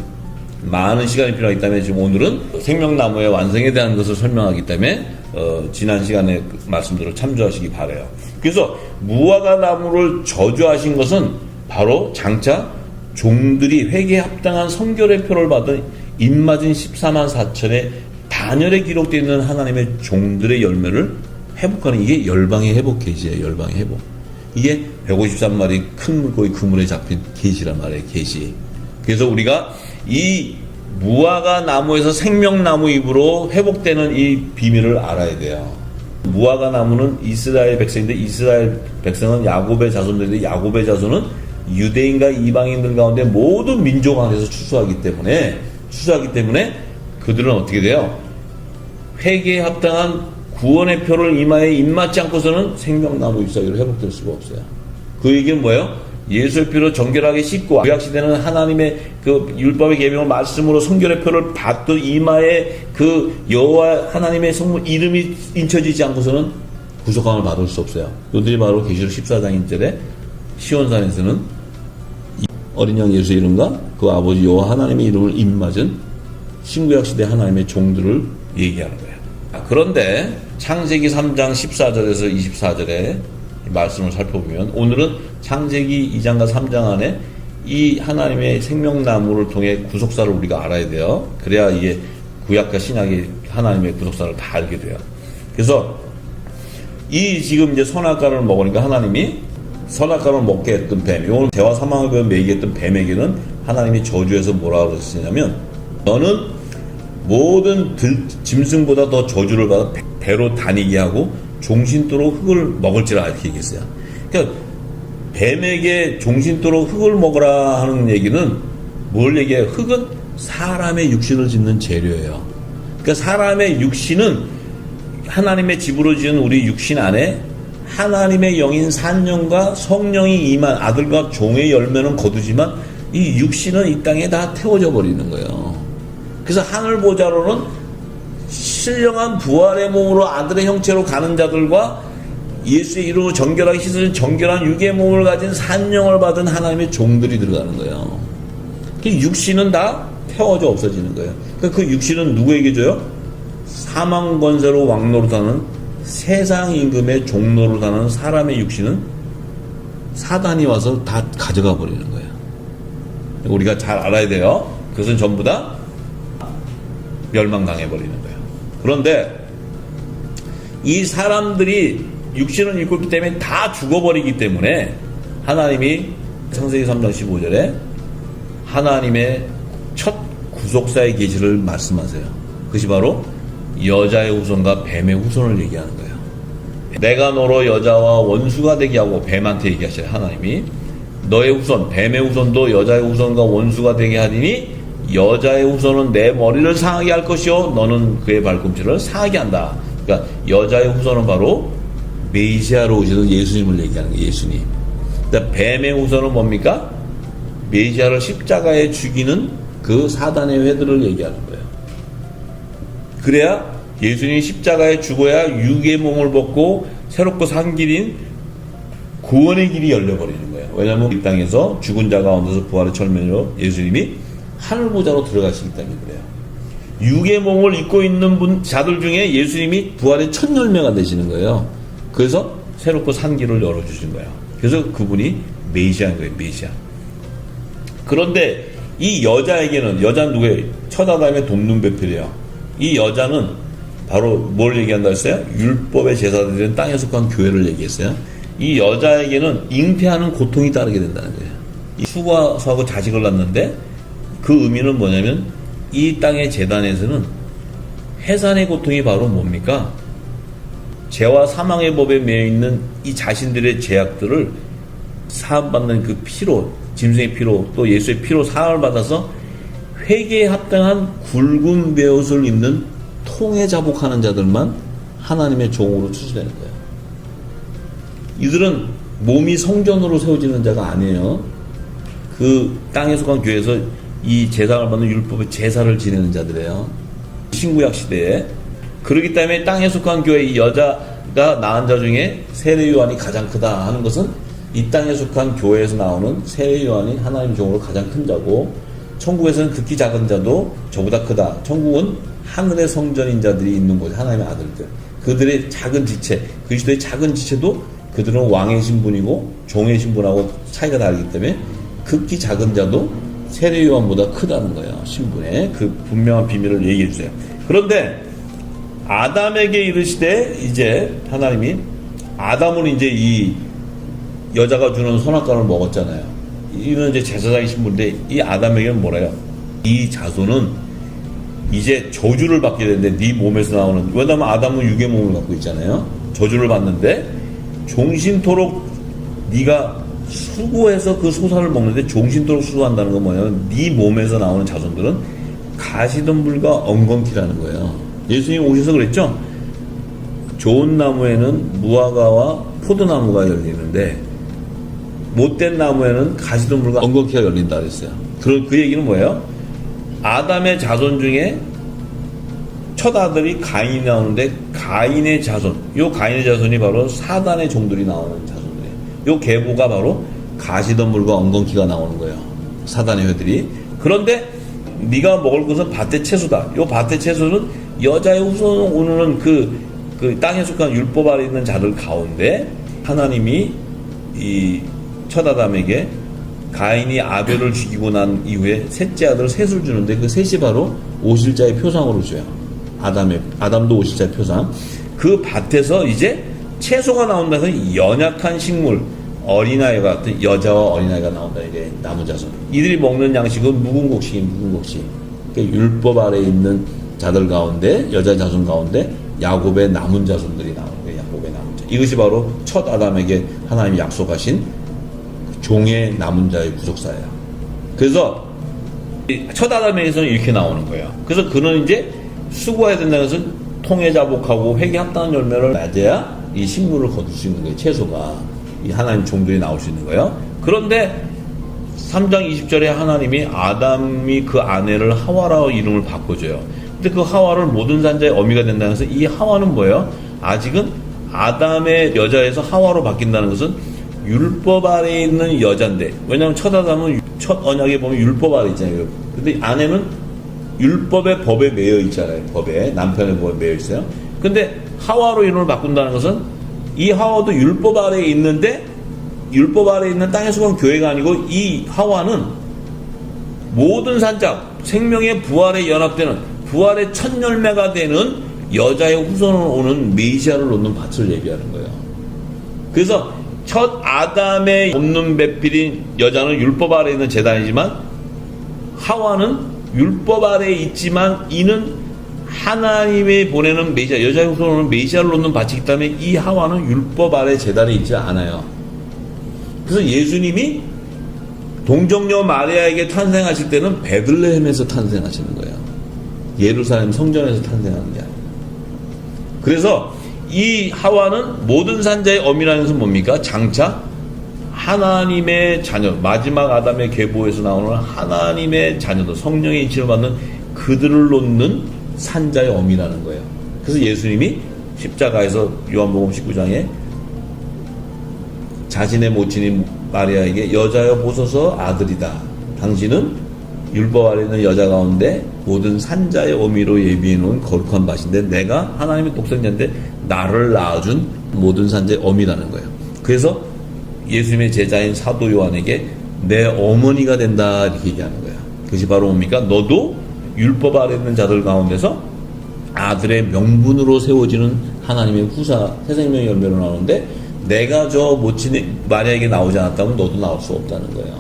많은 시간이 필요하기 때문에 지금 오늘은 생명나무의 완성에 대한 것을 설명하기 때문에 지난 시간에 그 말씀들을 참조하시기 바라요. 그래서 무화과 나무를 저주하신 것은 바로 장차 종들이 회개에 합당한 성결의 표를 받은 입맞은 14만 4천의 단열에 기록되어 있는 하나님의 종들의 열매를 회복하는, 이게 열방의 회복 계시예요. 열방의 회복. 이게 153마리 큰 물고기 그물에 잡힌 계시란 말이에요. 계시. 그래서 우리가 이 무화과 나무에서 생명나무 잎으로 회복되는 이 비밀을 알아야 돼요. 무화과 나무는 이스라엘 백성인데 이스라엘 백성은 야곱의 자손들인데 야곱의 자손은 유대인과 이방인들 가운데 모든 민족 안에서 추수하기 때문에 그들은 어떻게 돼요? 회개에 합당한 구원의 표를 이마에 입맞지 않고서는 생명나무 잎사귀로 회복될 수가 없어요. 그 얘기는 뭐예요? 예수의 피로 정결하게 씻고 구약시대는 하나님의 그 율법의 계명을 말씀으로 성결의 표를 받던 이마에 그 여호와 하나님의 성물 이름이 인쳐지지 않고서는 구속함을 받을 수 없어요. 이들이 바로 계시록 14장 1절에 시온산에서는 어린 양 예수의 이름과 그 아버지 여호와 하나님의 이름을 입맞은 신구약시대 하나님의 종들을 얘기하는 거예요. 그런데 창세기 3장 14절에서 24절에 말씀을 살펴보면 오늘은 창세기 2장과 3장 안에 이 하나님의 생명나무를 통해 구속사를 우리가 알아야 돼요. 그래야 이게 구약과 신약의 하나님의 구속사를 다 알게 돼요. 그래서 이 지금 이제 선악과를 먹으니까 하나님이 선악과를 먹게 했던 뱀, 이건 대화 사망을 매게 했던 뱀에게는 하나님이 저주해서 뭐라고 그러시냐면 너는 모든 짐승보다 더 저주를 받아 배로 다니게 하고 종신토록 흙을 먹을지라 이렇게 얘기했어요. 그러니까 뱀에게 종신토록 흙을 먹으라 하는 얘기는 뭘 얘기해요? 흙은 사람의 육신을 짓는 재료예요. 그러니까 사람의 육신은 하나님의 집으로 지은 우리 육신 안에 하나님의 영인 산령과 성령이 임한 아들과 종의 열매는 거두지만 이 육신은 이 땅에 다 태워져 버리는 거예요. 그래서 하늘 보좌로는 신령한 부활의 몸으로 아들의 형체로 가는 자들과 예수의 이름으로 정결하게 씻어진 정결한 육의 몸을 가진 산령을 받은 하나님의 종들이 들어가는 거예요. 그 육신은 다 태워져 없어지는 거예요. 그러니까 그 육신은 누구에게 줘요? 사망 권세로 왕노릇하는 세상 임금의 종노릇하는 사람의 육신은 사단이 와서 다 가져가 버리는 거예요. 우리가 잘 알아야 돼요. 그것은 전부 다 멸망당해 버리는 거예요. 그런데 이 사람들이 육신을 입고 있기 때문에 다 죽어버리기 때문에 하나님이 창세기 3장 15절에 하나님의 첫 구속사의 계시를 말씀하세요. 그것이 바로 여자의 후손과 뱀의 후손을 얘기하는 거예요. 내가 너로 여자와 원수가 되게 하고 뱀한테 얘기하셔요. 하나님이 너의 후손 뱀의 후손도 여자의 후손과 원수가 되게 하리니 여자의 후손은 내 머리를 상하게 할 것이요 너는 그의 발꿈치를 상하게 한다. 그러니까 여자의 후손은 바로 메시아로 오시는 예수님을 얘기하는 거예요. 예수님. 그러니까 뱀의 후손은 뭡니까? 메시아를 십자가에 죽이는 그 사단의 회들을 얘기하는 거예요. 그래야 예수님이 십자가에 죽어야 육의 몸을 벗고 새롭고 산 길인 구원의 길이 열려버리는 거예요. 왜냐하면 이 땅에서 죽은 자 가운데서 부활의 철면으로 예수님이 하늘보좌로 들어가시기 때문에 그래요. 육의 몸을 입고 있는 자들 중에 예수님이 부활의 첫 열매가 되시는 거예요. 그래서 새롭고 산 길을 열어주신 거예요. 그래서 그분이 메시아인 거예요. 메시아. 그런데 이 여자에게는 여자는 누구예요? 첫 아담의 돕는 배필이에요. 이 여자는 바로 뭘 얘기한다 했어요? 율법의 제사들은 땅에 속한 교회를 얘기했어요. 이 여자에게는 잉태하는 고통이 따르게 된다는 거예요. 수고하고 자식을 낳는데 그 의미는 뭐냐면 이 땅의 제단에서는 해산의 고통이 바로 뭡니까? 죄와 사망의 법에 매여 있는 이 자신들의 죄악들을 사함받는 그 피로, 짐승의 피로 또 예수의 피로 사함을 받아서 회개에 합당한 굵은 베옷을 입는 통에 자복하는 자들만 하나님의 종으로 추수되는 거예요. 이들은 몸이 성전으로 세워지는 자가 아니에요. 그 땅에 속한 교회에서 이 제사를 받는 율법의 제사를 지내는 자들이에요. 신구약 시대에. 그렇기 때문에 땅에 속한 교회 이 여자가 낳은 자 중에 세례 요한이 가장 크다 하는 것은 이 땅에 속한 교회에서 나오는 세례 요한이 하나님 종으로 가장 큰 자고 천국에서는 극히 작은 자도 저보다 크다. 천국은 하늘의 성전인 자들이 있는 곳, 하나님의 아들들. 그들의 작은 지체, 그리스도의 작은 지체도 그들은 왕의 신분이고 종의 신분하고 차이가 다르기 때문에 극히 작은 자도 세례 요한보다 크다는 거예요. 신분의 그 분명한 비밀을 얘기해 주세요. 그런데 아담에게 이르시되 이제 하나님이 아담은 이제 이 여자가 주는 선악과를 먹었잖아요. 이는 이제 제사장의 신분인데 이 아담에게는 뭐래요? 이 자손은 이제 저주를 받게 되는데 네 몸에서 나오는, 왜냐하면 아담은 육의 몸을 갖고 있잖아요. 저주를 받는데 종신토록 네가 수고해서 그 소사를 먹는데 종신토록 수고한다는 건 뭐냐면 네 몸에서 나오는 자손들은 가시덤불과 엉겅퀴라는 거예요. 예수님이 오셔서 그랬죠. 좋은 나무에는 무화과와 포도나무가 열리는데 못된 나무에는 가시덤불과 엉겅퀴가 열린다 그랬어요. 그 얘기는 뭐예요? 아담의 자손 중에 첫 아들이 가인이 나오는데 가인의 자손, 요 가인의 자손이 바로 사단의 종들이 나오는 자손들이에요. 요 계보가 바로 가시덤불과 엉겅퀴가 나오는 거예요. 사단의 회들이. 그런데 네가 먹을 것은 밭의 채소다. 요 밭의 채소는 여자의 후손 오는 그 땅에 속한 율법 아래 있는 자들 가운데 하나님이 이 첫 아담에게 가인이 아벨을 죽이고 난 이후에 셋째 아들 셋을 주는데 그 셋이 바로 오실자의 표상으로 줘요. 아담도 오실자의 표상. 그 밭에서 이제 채소가 나온다서 연약한 식물, 어린아이 같은 여자와 어린아이가 나온다. 이게 남은 자손. 이들이 먹는 양식은 묵은 곡식이 그러니까 율법 아래 있는 자들 가운데, 여자 자손 가운데 야곱의 남은 자손들이 나오는 거예요. 야곱의 남은 자. 이것이 바로 첫 아담에게 하나님이 약속하신 종의 남은 자의 구속사예요. 그래서 첫 아담에게서는 이렇게 나오는 거예요. 그래서 그는 이제 수고해야 된다는 것은 통해 자복하고 회개 합당한 열매를 맺어야 이 식물을 거둘 수 있는 거예요. 채소가. 이 하나님 종들이 나올 수 있는 거예요. 그런데 3장 20절에 하나님이 아담이 그 아내를 하와라고 이름을 바꿔줘요. 근데 그 하와를 모든 산자의 어미가 된다는 것은 이 하와는 뭐예요? 아직은 아담의 여자에서 하와로 바뀐다는 것은 율법 아래에 있는 여자인데, 왜냐하면 첫 아담은 첫 언약에 보면 율법 아래 있잖아요. 근데 아내는 율법의 법에 매여 있잖아요. 법에, 남편의 법에 매여 있어요. 근데 하와로 이름을 바꾼다는 것은 이 하와도 율법 아래에 있는데, 율법 아래에 있는 땅에 속한 교회가 아니고 이 하와는 모든 산자, 생명의 부활에 연합되는 부활의 첫 열매가 되는 여자의 후손으로 오는 메시아를 놓는 밭을 얘기하는 거예요. 그래서 첫 아담의 없는 배필인 여자는 율법 아래에 있는 제단이지만, 하와는 율법 아래에 있지만 이는 하나님이 보내는 메시아, 여자의 후손으로 오는 메시아를 놓는 밭이기 때문에 이 하와는 율법 아래 제단에 있지 않아요. 그래서 예수님이 동정녀 마리아에게 탄생하실 때는 베들레헴에서 탄생하시는 거예요. 예루살렘 성전에서 탄생하는 게 아니에요. 그래서 이 하와는 모든 산자의 어미라는 것은 뭡니까? 장차 하나님의 자녀, 마지막 아담의 계보에서 나오는 하나님의 자녀들, 성령의 인치를 받는 그들을 놓는 산자의 어미라는 거예요. 그래서 예수님이 십자가에서 요한복음 19장에 자신의 모친인 마리아에게 여자여 보소서 아들이다. 당신은 율법 아래 있는 여자 가운데 모든 산자의 어미로 예비해 놓은 거룩한 밭인데 내가 하나님의 독생자인데 나를 낳아준 모든 산자의 어미라는 거예요. 그래서 예수님의 제자인 사도 요한에게 내 어머니가 된다 이렇게 얘기하는 거예요. 그것이 바로 뭡니까? 너도 율법 아래 있는 자들 가운데서 아들의 명분으로 세워지는 하나님의 후사 새 생명의 열매로 나오는데 내가 저 모친 마리아에게 나오지 않았다면 너도 나올 수 없다는 거예요.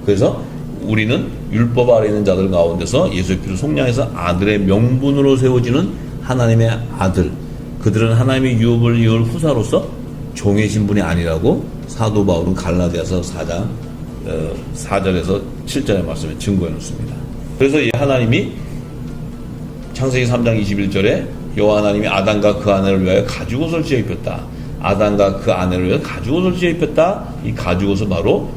그래서 우리는 율법 아래 있는 자들 가운데서 예수의 피로 속량해서 아들의 명분으로 세워지는 하나님의 아들, 그들은 하나님의 유업을 이을 후사로서 종의 신분이 아니라고 사도 바울은 갈라디아서 4장 4절에서 7절의 말씀에 증거해 놓습니다. 그래서 이 하나님이 창세기 3장 21절에 여호와 하나님이 아담과 그 아내를 위하여 가죽옷을 지어 입혔다. 아담과 그 아내를 위하여 가죽옷을 지어 입혔다. 이 가죽옷은 바로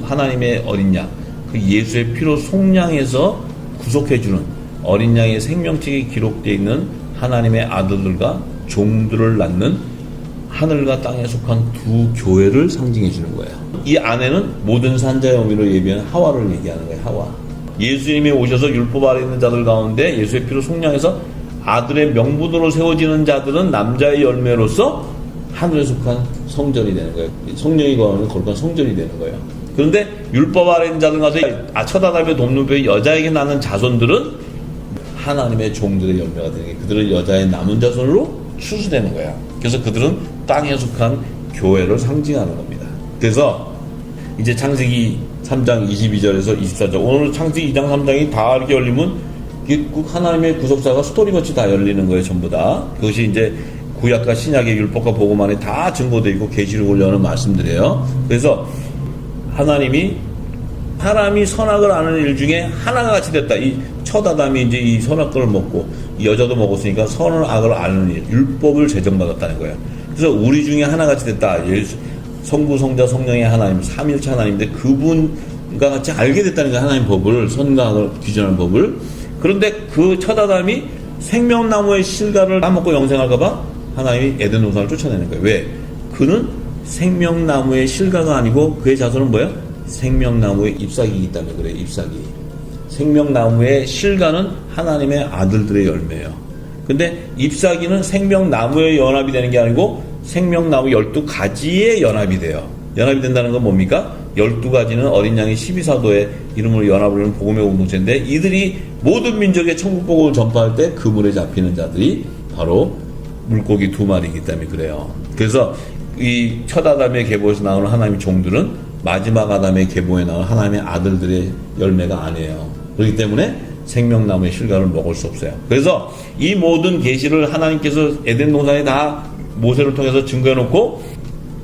하나님의 어린 양, 그 예수의 피로 속량해서 구속해주는 어린 양의 생명책이 기록되어 있는 하나님의 아들들과 종들을 낳는 하늘과 땅에 속한 두 교회를 상징해 주는 거예요. 이 아내는 모든 산자의 어미로 예비한 하와를 얘기하는 거예요. 하와. 예수님이 오셔서 율법 아래 있는 자들 가운데 예수의 피로 속량해서 아들의 명분으로 세워지는 자들은 남자의 열매로서 하늘에 속한 성전이 되는 거예요. 성령이 거하는 거룩한 성전이 되는 거예요. 그런데 율법 아래 있는 자들 가서 첫 아담의 돕는 여자에게 낳는 자손들은 하나님의 종들의 열매가 되는 게 그들은 여자의 남은 자손으로 추수되는 거야. 그래서 그들은 땅에 속한 교회를 상징하는 겁니다. 그래서 이제 창세기 3장 22절에서 24절, 오늘 창세기 2장 3장이 다 이렇게 열리면 하나님의 구속사가 스토리같이 다 열리는 거예요. 전부 다. 그것이 이제 구약과 신약의 율법과 복음안에 다 증거되어 있고 계시록을 여는 말씀들이에요. 그래서 하나님이 사람이 선악을 아는 일 중에 하나가 같이 됐다. 이 첫 아담이 이제 이 선악과를 먹고 이 여자도 먹었으니까 선을 악을 아는 일, 율법을 제정받았다는 거예요. 그래서 우리 중에 하나같이 됐다. 성부, 성자, 성령의 하나님, 삼일체 하나님인데 그분과 같이 알게 됐다는 거예요. 하나님 법을, 선과 악을 규정하는 법을. 그런데 그 첫 아담이 생명나무의 실과를 따먹고 영생할까봐 하나님이 에덴 동산을 쫓아내는 거예요. 왜? 그는 생명나무의 실과가 아니고 그의 자손은 뭐예요? 생명나무의 잎사귀이기 때문에 그래요. 잎사귀. 생명나무의 실과는 하나님의 아들들의 열매예요. 근데 잎사귀는 생명나무의 연합이 되는 게 아니고 생명나무 12가지의 연합이 돼요. 연합이 된다는 건 뭡니까? 12가지는 어린 양의 12사도의 이름으로 연합을 하는 복음의 공동체인데 이들이 모든 민족의 천국 복음을 전파할 때 그물에 잡히는 자들이 바로 물고기 2마리이기 때문에 그래요. 그래서 이 첫 아담의 계보에서 나오는 하나님의 종들은 마지막 아담의 계보에 나오는 하나님의 아들들의 열매가 아니에요. 그렇기 때문에 생명나무의 실과를 먹을 수 없어요. 그래서 이 모든 계시를 하나님께서 에덴 동산에 다 모세를 통해서 증거해 놓고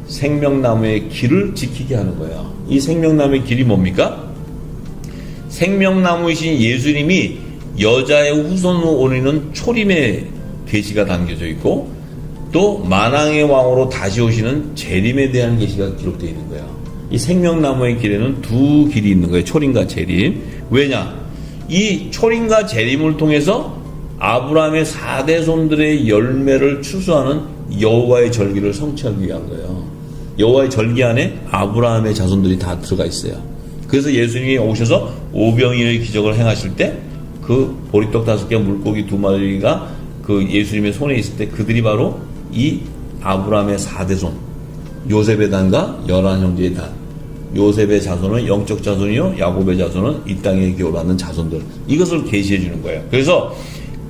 생명나무의 길을 지키게 하는 거예요. 이 생명나무의 길이 뭡니까? 생명나무이신 예수님이 여자의 후손으로 오리는 초림의 계시가 담겨져 있고, 또 만왕의 왕으로 다시 오시는 재림에 대한 계시가 기록되어 있는 거예요. 이 생명나무의 길에는 두 길이 있는 거예요. 초림과 재림. 왜냐? 이 초림과 재림을 통해서 아브라함의 4대손들의 열매를 추수하는 여호와의 절기를 성취하기 위한 거예요. 여호와의 절기 안에 아브라함의 자손들이 다 들어가 있어요. 그래서 예수님이 오셔서 오병이어의 기적을 행하실 때 그 보리떡 5개, 물고기 2마리가 그 예수님의 손에 있을 때 그들이 바로 이 아브라함의 4대손, 요셉의 단과 열한 형제의 단. 요셉의 자손은 영적 자손이요, 야곱의 자손은 이 땅에 기어받는 자손들. 이것을 계시해 주는 거예요. 그래서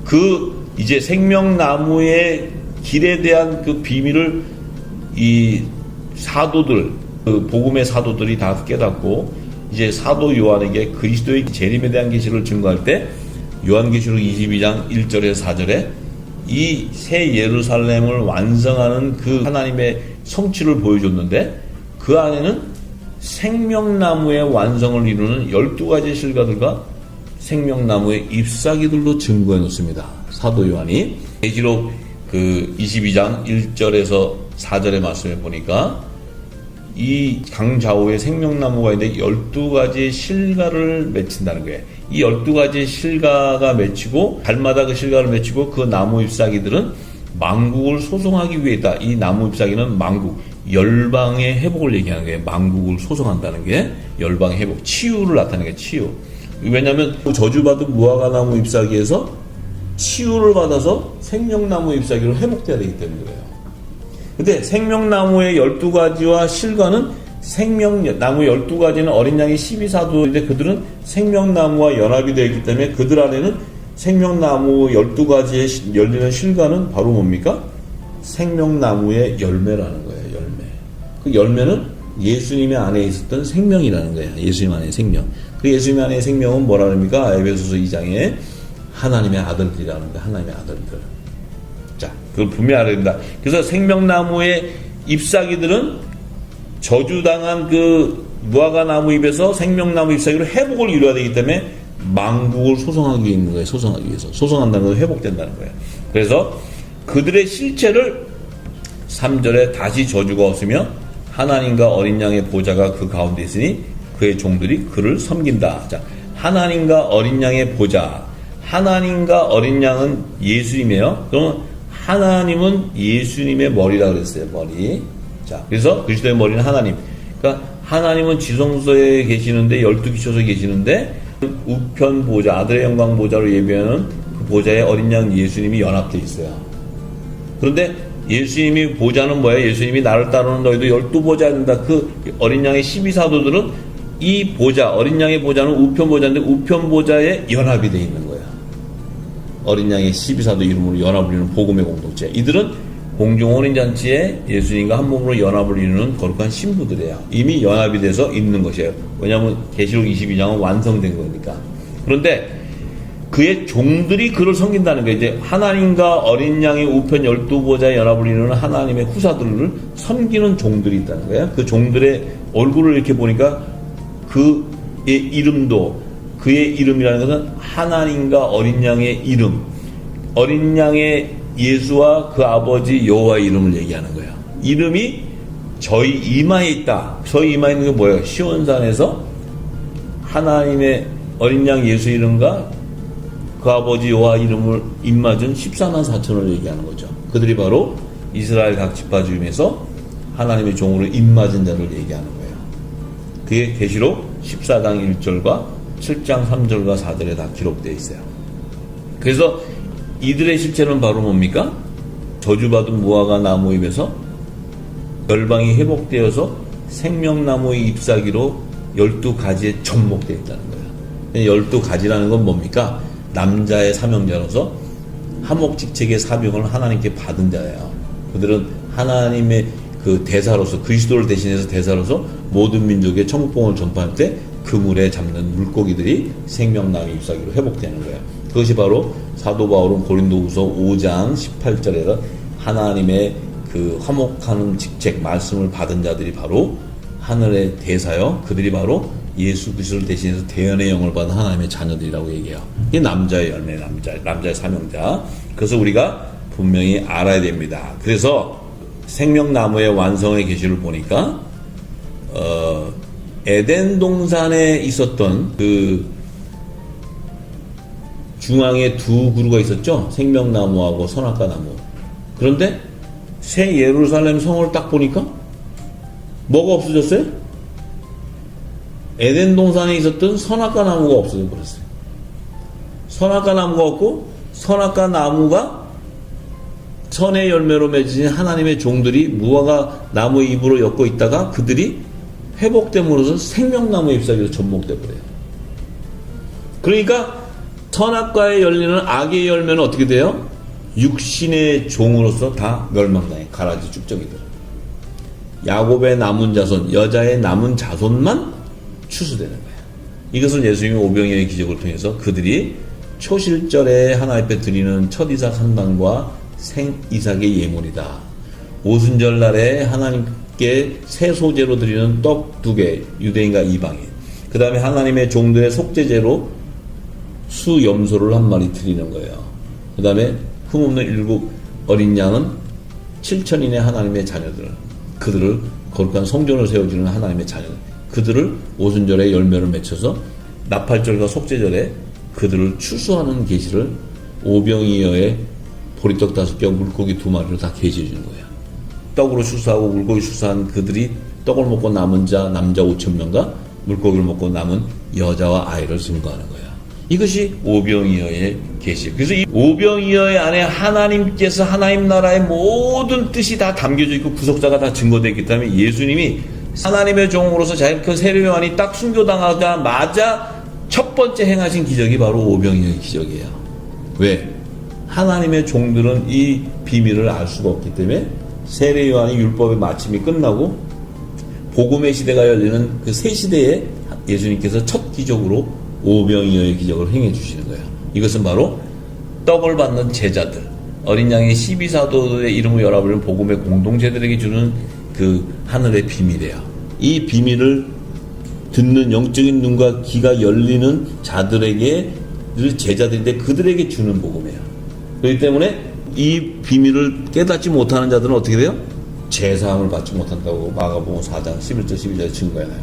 그 이제 생명나무의 길에 대한 그 비밀을 이 사도들, 그 복음의 사도들이 다 깨닫고 이제 사도 요한에게 그리스도의 재림에 대한 계시를 증거할 때 요한계시록 22장 1절에서 4절에 이 새 예루살렘을 완성하는 그 하나님의 성취를 보여줬는데, 그 안에는 생명나무의 완성을 이루는 12가지 실과들과 생명나무의 잎사귀들로 증거해 놓습니다. 사도 요한이 계시록 그 22장 1절에서 4절의 말씀에 보니까 이 강좌우에 생명나무가 있는데 12가지 실과를 맺힌다는 거예요. 이 12가지 실과가 맺히고, 달마다 그 실과를 맺히고, 그 나무 잎사귀들은 만국을 소송하기 위해 있다. 이 나무 잎사귀는 만국, 열방의 회복을 얘기하는 거예요. 만국을 소송한다는 게 열방의 회복, 치유를 나타내는 거예요. 치유. 왜냐하면 저주받은 무화과나무 잎사귀에서 치유를 받아서 생명나무 잎사귀로 회복돼야 되기 때문에 그래요. 근데 생명나무의 12가지와 실과는 생명나무 12가지는 어린 양의 12사도인데 그들은 생명나무와 연합이 되어 있기 때문에 그들 안에는 생명나무 12가지에 열리는 실과는 바로 뭡니까? 생명나무의 열매라는 거예요. 열매. 그 열매는 예수님의 안에 있었던 생명이라는 거예요. 예수님 안에 생명. 그 예수님 안에 생명은 뭐라 합니까? 에베소서 2장에 하나님의 아들들이라는 거예요. 하나님의 아들들. 자, 그걸 분명히 알아야 된다. 그래서 생명나무의 잎사귀들은 저주당한 그 무화과나무 잎에서 생명나무 잎사귀로 회복을 이루어야 되기 때문에 만국을 소송하기 있는 거예요. 소송하기 위해서. 소송한다는 건 회복된다는 거예요. 그래서 그들의 실체를 3절에 다시 저주가 없으며 하나님과 어린 양의 보좌가 그 가운데 있으니 그의 종들이 그를 섬긴다. 자, 하나님과 어린 양의 보좌. 하나님과 어린 양은 예수님이에요. 그러면 하나님은 예수님의 머리라 그랬어요. 머리. 자, 그래서 그리스도의 머리는 하나님. 그러니까 하나님은 지성소에 계시는데 12기초소에 계시는데 우편 보좌, 아들의 영광 보좌로 예비하는 그 보좌에 어린 양 예수님이 연합되어 있어요. 그런데 예수님이 보좌는 뭐예요? 예수님이 나를 따르는 너희도 12보좌야 된다. 그 어린 양의 12사도들은 이 보좌, 어린 양의 보좌는 우편 보좌인데 우편 보좌에 연합이 되어 있는 거예요. 어린 양의 12사도 이름으로 연합을 이루는 복음의 공동체. 이들은 공중 혼인잔치에 예수님과 한 몸으로 연합을 이루는 거룩한 신부들이에요. 이미 연합이 돼서 있는 것이에요. 왜냐하면 계시록 22장은 완성된 거니까. 그런데 그의 종들이 그를 섬긴다는 거예요. 이제 하나님과 어린 양의 우편 12보좌의 연합을 이루는 하나님의 후사들을 섬기는 종들이 있다는 거예요. 그 종들의 얼굴을 이렇게 보니까 그의 이름도, 그의 이름이라는 것은 하나님과 어린 양의 이름, 어린 양의 예수와 그 아버지 여호와의 이름을 얘기하는 거예요. 이름이 저희 이마에 있다. 저희 이마에 있는 게 뭐예요? 시온산에서 하나님의 어린 양 예수 이름과 그 아버지 여호와 이름을 입맞은 14만 4천을 얘기하는 거죠. 그들이 바로 이스라엘 각 지파 중에서 하나님의 종으로 입맞은 자를 얘기하는 거예요. 그게 계시록 14장 1절과 7장 3절과 4절에 다 기록되어 있어요. 그래서 이들의 실체는 바로 뭡니까? 저주받은 무화과 나무 잎에서 열방이 회복되어서 생명나무의 잎사귀로 12가지에 접목되어 있다는 거예요. 12가지라는 건 뭡니까? 남자의 사명자로서 하목직책의 사명을 하나님께 받은 자예요. 그들은 하나님의 그 대사로서, 그리스도를 대신해서 대사로서 모든 민족의 천국봉을 전파할 때 그물에 잡는 물고기들이 생명나무 잎사귀로 회복되는 거예요. 그것이 바로 사도 바울은 고린도후서 5장 18절에서 하나님의 그 화목하는 직책 말씀을 받은 자들이 바로 하늘의 대사요. 그들이 바로 예수 그리스도를 대신해서 대언의 영을 받은 하나님의 자녀들이라고 얘기해요. 이게 남자의 열매, 남자의 사명자. 그래서 우리가 분명히 알아야 됩니다. 그래서 생명나무의 완성의 계시를 보니까 에덴 동산에 있었던 그 중앙에 두 그루가 있었죠. 생명나무하고 선악과 나무. 그런데 새 예루살렘 성을 딱 보니까 뭐가 없어졌어요? 에덴 동산에 있었던 선악과 나무가 없어져 버렸어요. 선악과 나무가 없고 선악과 나무가 선의 열매로 맺은 하나님의 종들이 무화과 나무의 잎으로 엮고 있다가 그들이 회복됨으로써 생명나무의 잎사귀로 접목돼 버려요. 그러니까 선악과에 열리는 악의 열매는 어떻게 돼요? 육신의 종으로서 다 멸망당해. 가라지 쭉정이들. 야곱의 남은 자손, 여자의 남은 자손만 추수되는 거예요. 이것은 예수님의 오병이어의 기적을 통해서 그들이 초실절에 하나님 앞에 드리는 첫 이삭 한 단과 생 이삭의 예물이다. 오순절 날에 하나님께 새 소제로 드리는 떡 2개, 유대인과 이방인. 그 다음에 하나님의 종들의 속죄제로 수 염소를 1마리 드리는 거예요. 그 다음에 흠없는 7 어린 양은 7천인의 하나님의 자녀들, 그들을 거룩한 성전을 세워주는 하나님의 자녀들, 그들을 오순절에 열매를 맺혀서 나팔절과 속죄절에 그들을 추수하는 계시를 오병이어의 보리떡 5개, 물고기 2마리로 다 계시해 주는 거예요. 떡으로 추수하고 물고기 추수한 그들이 떡을 먹고 남은 자 남자 5,000명과 물고기를 먹고 남은 여자와 아이를 증거하는 거예요. 이것이 오병이어의 계시. 그래서 이 오병이어의 안에 하나님께서 하나님 나라의 모든 뜻이 다 담겨져 있고 구속사가 다 증거되어 있기 때문에 예수님이 하나님의 종으로서 자기 그 세례요한이 딱 순교당하자마자 첫 번째 행하신 기적이 바로 오병이어의 기적이에요. 왜? 하나님의 종들은 이 비밀을 알 수가 없기 때문에 세례요한이 율법의 마침이 끝나고 복음의 시대가 열리는 그 새 시대에 예수님께서 첫 기적으로 오병이어의 기적을 행해 주시는 거예요. 이것은 바로 떡을 받는 제자들, 어린 양의 12사도의 이름을 열어버리는 복음의 공동체들에게 주는 그 하늘의 비밀이에요. 이 비밀을 듣는 영적인 눈과 귀가 열리는 자들에게 제자들인데 그들에게 주는 복음이에요. 그렇기 때문에 이 비밀을 깨닫지 못하는 자들은 어떻게 돼요? 제사함을 받지 못한다고 마가복음 4장 11절 12절에 증거해놔요.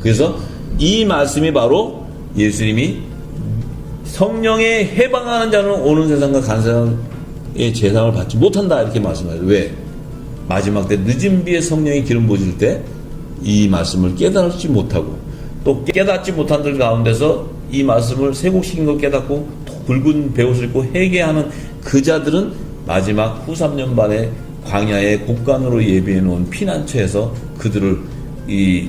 그래서 이 말씀이 바로 예수님이 성령에 해방하는 자는 오는 세상과 간 세상의 제사함을 받지 못한다 이렇게 말씀해요. 왜? 마지막 때 늦은 비에 성령이 기름 부어질 때 이 말씀을 깨달지 못하고 또 깨닫지 못한 들 가운데서 이 말씀을 세곡시킨 걸 깨닫고 붉은 베옷을 입고 회개하는 그 자들은 마지막 후 3년 반에 광야의 곡간으로 예비해 놓은 피난처에서 그들을 이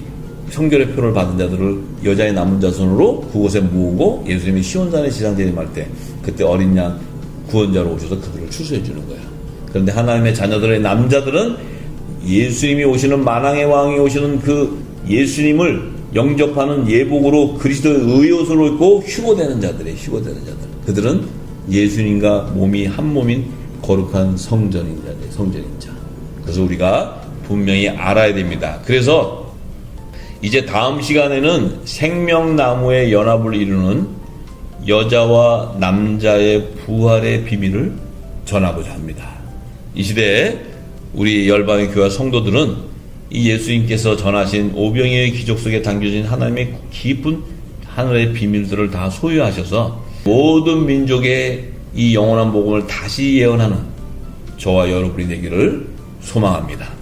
성결의 표를 받은 자들을 여자의 남은 자손으로 그곳에 모으고 예수님이 시온산에 지상재림할 때 그때 어린 양 구원자로 오셔서 그들을 추수해 주는 거예요. 그런데 하나님의 자녀들의 남자들은 예수님이 오시는 만왕의 왕이 오시는 그 예수님을 영접하는 예복으로 그리스도의 의옷을 입고 휴거되는 자들이에요. 휴거되는 자들. 그들은 예수님과 몸이 한 몸인 거룩한 성전인 자들, 성전인 자. 그래서 우리가 분명히 알아야 됩니다. 그래서 이제 다음 시간에는 생명나무의 연합을 이루는 여자와 남자의 부활의 비밀을 전하고자 합니다. 이 시대에 우리 열방의 교회 성도들은 이 예수님께서 전하신 오병이어의 기적 속에 담겨진 하나님의 깊은 하늘의 비밀들을 다 소유하셔서 모든 민족의 이 영원한 복음을 다시 예언하는 저와 여러분이 되기를 소망합니다.